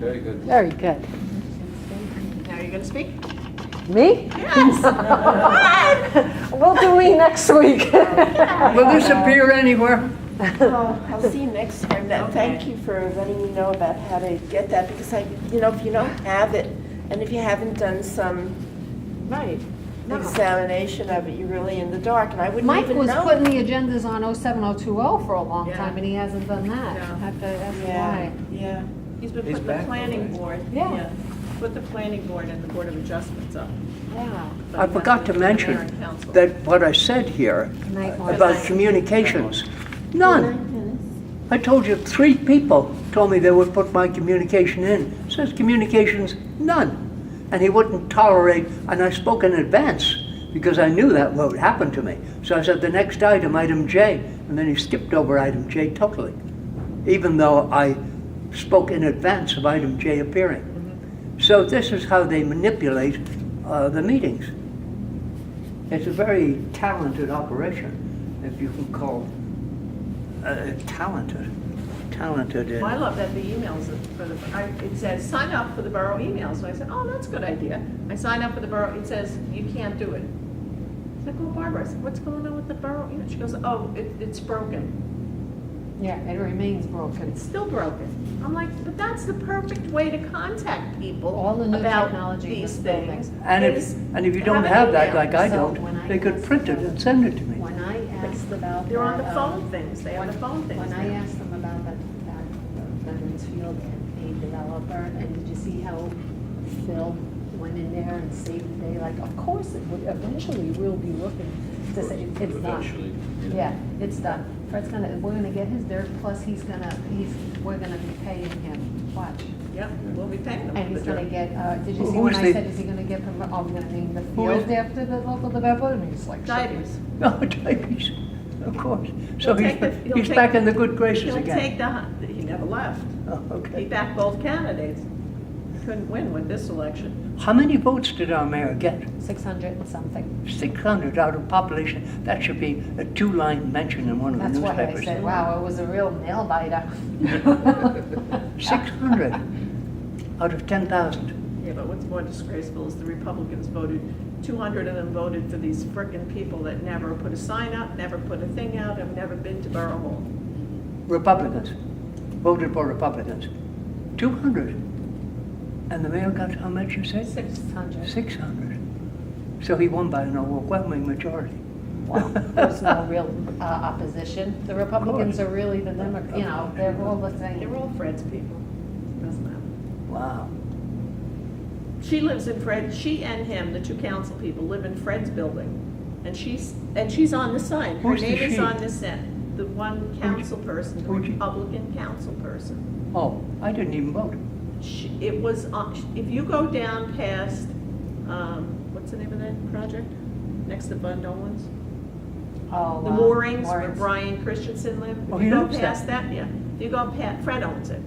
Very good. Very good. Now you're going to speak? Me? Yes. We'll do me next week. Will this appear anywhere? Oh, I'll see you next time. Thank you for letting me know about how to get that, because if you don't have it, and if you haven't done some Right. examination of it, you're really in the dark, and I wouldn't Mike even was know. putting the agendas on 07020 for a long Yeah. time, and he hasn't done that. Yeah. That's Yeah, why. yeah. He's been He's putting the back planning already. board. Yeah. Put the planning board and the board of adjustments up. Yeah. But I he forgot hasn't to done the mayor mention and council. that what I said here Night, Mark. about communications, none. I told you 3 people told me they would put my communication in. It says communications, none. And he wouldn't tolerate, and I spoke in advance because I knew that would happen to me. So I said the next item, item J, and then he skipped over item J totally, even though I spoke in advance of item J appearing. So this is how they manipulate the meetings. It's a very talented operation, if you can call talented in. Well, I love that the emails, it says, sign up for the borough emails. So I said, oh, that's a good idea. I sign up for the borough, it says, you can't do it. I said, well, Barbara, I said, what's going on with the borough email? She goes, oh, it's broken. Yeah, it remains broken. It's still broken. I'm like, but that's the perfect way to contact people All the new about technology these was building. things. And is if you don't an have that, email. like I So don't, when I they could asked print it them- and send it to me. When I asked about They're on the that, phone things. They have the phone things. When I now. asked them about that Veterans Field and a developer, and did you see how Phil went in there and saved the day? Like, of course, it would, eventually we'll be looking to say, it's done. Eventually, Yeah, it's done. Fred's we're gonna get his dirt, plus we're gonna be paying him, watch. Yep, we'll be paying them. And for he's the gonna dirt. get, did you Who- see who when is I the- said, is he gonna get, we're gonna name the Who is- field after the local developer? And he's like, Diapers. No, diabetes, of course. So He'll take the- he'll he's take- back in the good graces He'll again. take he never left. Oh, He okay. backed both candidates. Couldn't win with this election. How many votes did our mayor get? 600 and something. 600 out of population. That should be a 2-line mention in one of the That's why I newspapers. said, wow, it was a real nail biter. 600 out of 10,000. Yeah, but what's more disgraceful is the Republicans voted, 200 of them voted for these frickin' people that never put a sign up, never put a thing out, have never been to Borough Hall. Republicans voted for Republicans. 200. And the mayor got how much, you said? 600. 600. So he won by an overwhelming majority. Wow, there's no real opposition. The Republicans are really the Democrats, they're all the They're same. all Fred's people. Doesn't matter. Wow. She lives in she and him, the 2 council people, live in Fred's building. And she's on the sign. Her Who's the name is she? on the sign. The one council person, the who'd you- Republican council person. Oh, I didn't even vote. It was, if you go down past, what's the name of that project? Next to Bud Owens? Oh, The moorings where moorings. Brian Christensen lived. Oh, If he you go owns past that, yeah. If you go past, Fred owns it.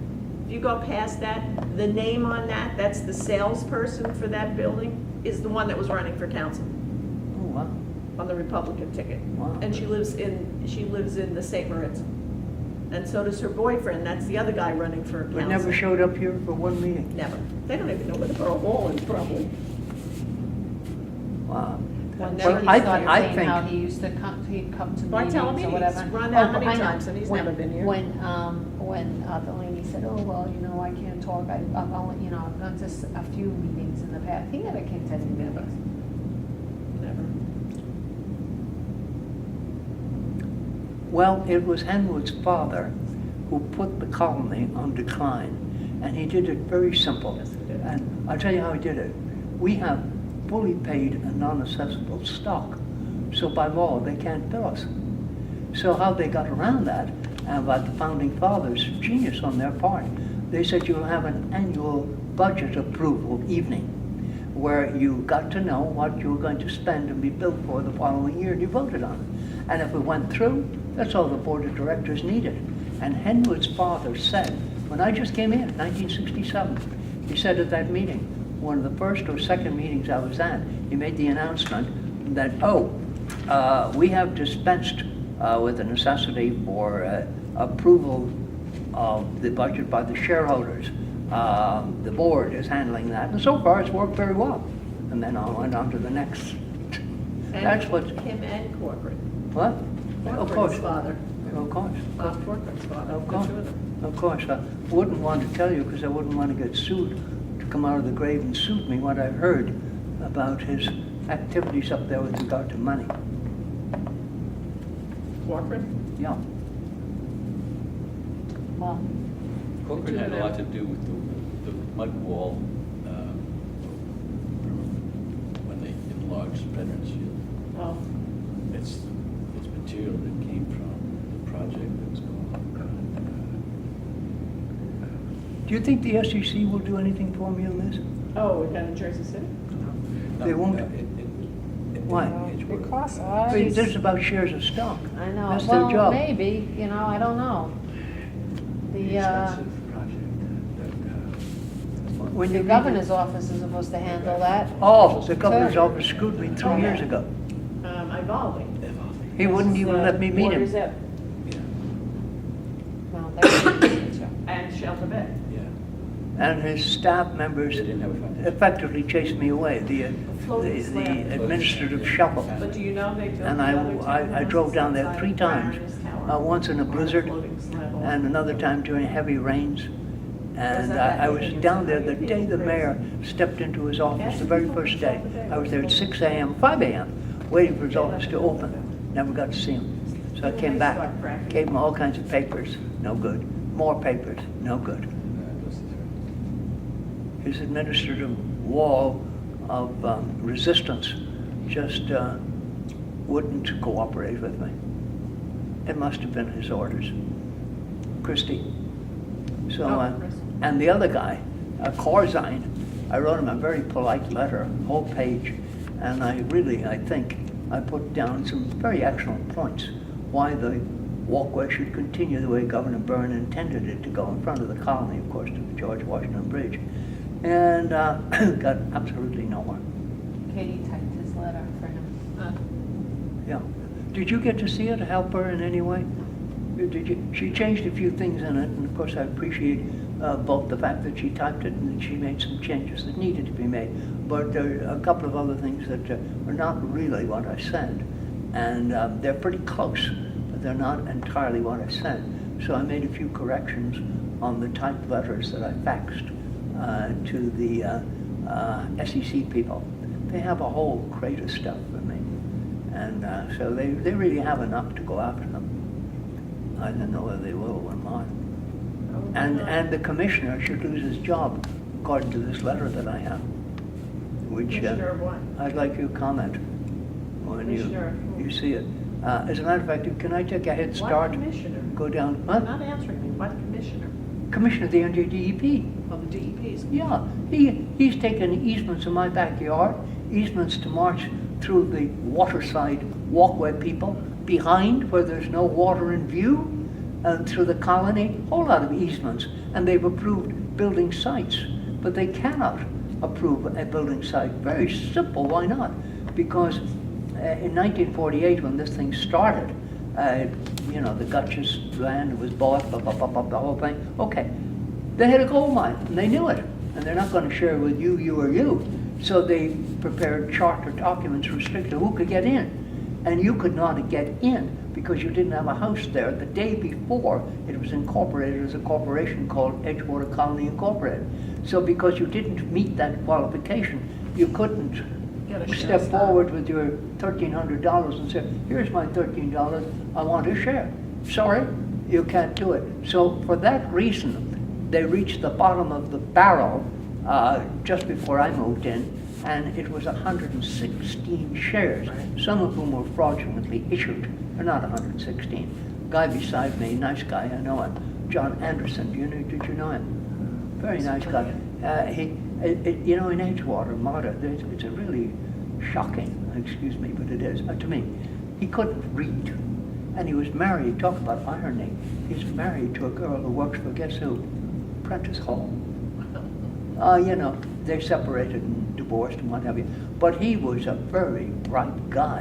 If you go past that, the name on that's the salesperson for that building, is the one that was running for council Oh, wow. on the Republican ticket. Wow. And she lives in the St. Moritz. And so does her boyfriend, that's the other guy running for council. But never showed up here for one meeting. Never. They don't even know where the Borough Hall is, probably. Wow. When Well, he I started I saying think- how he used to come, he'd come to Bartell meetings or meetings, whatever. run how many I know. times, and he's never been here. When the lady said, oh, well, I can't talk, I've only, I've gone to a few meetings in the past. He never came to any meetings. Never. Well, it was Henwood's father who put the colony on decline, and he did it very simple. Yes, he did. And I'll tell you how he did it. We have fully paid and non-assessable stock, so by law, they can't bill us. So how they got around that, and by the founding fathers, genius on their part, they said you'll have an annual budget approval evening, where you got to know what you were going to spend and be billed for the following year, and you voted on it. And if it went through, that's all the board of directors needed. And Henwood's father said, when I just came in 1967, he said at that meeting, one of the first or second meetings I was at, he made the announcement that, we have dispensed with the necessity for approval of the budget by the shareholders. The board is handling that, and so far it's worked very well. And then I went on to the next. That's what, Him and Corcoran. what? Of course, Corcoran's father. of course. Bob Corcoran's father. Of the course, two of them. of course. I wouldn't want to tell you because I wouldn't want to get sued, to come out of the grave and sue me what I've heard about his activities up there with regard to money. Corcoran? Yeah. Well, Corcoran had a lot to do with the mud wall when they enlarged Veterans Field. Oh, It's material that came from the project that was going on. Do you think the SEC will do anything for me on this? oh, we're down in Jersey City? They won't? Why? because I mean, this is about shares of stock. I know, That's their well, job. maybe, you know, I don't know. When The you read governor's office is supposed to handle that. Oh, the governor's office screwed me 3 years ago. Ivaldi. He wouldn't even let me meet Waters him. Edge Well, that's- And Shelter Bay. And his staff members They didn't have a foundation. effectively chased me away, the Floating slab. administrative shuffle. But do you know they built And another I drove down there 3 times, tower. once in a blizzard Floating slab on and it. another time during heavy rains. And that I was down there the day the mayor stepped into his office, the very first day. I was there at 6 a.m., 5 a.m., waiting for his office to open. Never got to see him. So I came back, gave him all kinds of papers, no good. More papers, no good. His administrative wall of resistance just wouldn't cooperate with me. It must have been his orders. Christie. So, Oh, Chris. and the other guy, Corzine, I wrote him a very polite letter, whole page, and I think I put down some very excellent points why the walkway should continue the way Governor Byrne intended it to go in front of the colony, of course, to the George Washington Bridge, and got absolutely nowhere. Katie typed his letter for him. Yeah. Did you get to see it, help her in any way? Did you? She changed a few things in it, and of course I appreciate both the fact that she typed it and that she made some changes that needed to be made. But there are a couple of other things that are not really what I sent, and they're pretty close, but they're not entirely what I sent. So I made a few corrections on the typed letters that I faxed to the SEC people. They have a whole crate of stuff for me, and so they really have enough to go after them. I don't know whether they will or not. And the commissioner should lose his job, according to this letter that I have, which Commissioner of what? I'd like you to comment when Commissioner of who? you see it. As a matter of fact, can I take a head start? What commissioner? Go down, You're what? not answering me. What commissioner? Commissioner of the NJDEP. Well, the DEP's. Yeah, he's taken easements in my backyard, easements to march through the waterside walkway people, behind where there's no water in view, and through the colony, whole lot of easements. And they've approved building sites, but they cannot approve a building site. Very simple, why not? Because in 1948, when this thing started, the Gutchess land was bought, the whole thing. Okay, they had a gold mine, and they knew it, and they're not going to share with you, or you. So they prepared charter documents restricting who could get in, and you could not get in because you didn't have a house there. The day before, it was incorporated as a corporation called Edgewater Colony Incorporated. So because you didn't meet that qualification, you couldn't Get a share step of stock. forward with your $1,300 and say, here's my $13, I want a share. Sorry, you can't do it. So for that reason, they reached the bottom of the barrel just before I moved in, and it was 116 shares, some of whom were fraudulently issued. They're not 116. Guy beside me, nice guy, I know him, John Anderson, did you know him? Very nice guy. In Edgewater, Marta, it's a really shocking, excuse me, but it is, to me. He couldn't read, and he was married, talk about irony, he's married to a girl who works for, guess who? Prentice Hall. They separated and divorced and what have you. But he was a very bright guy.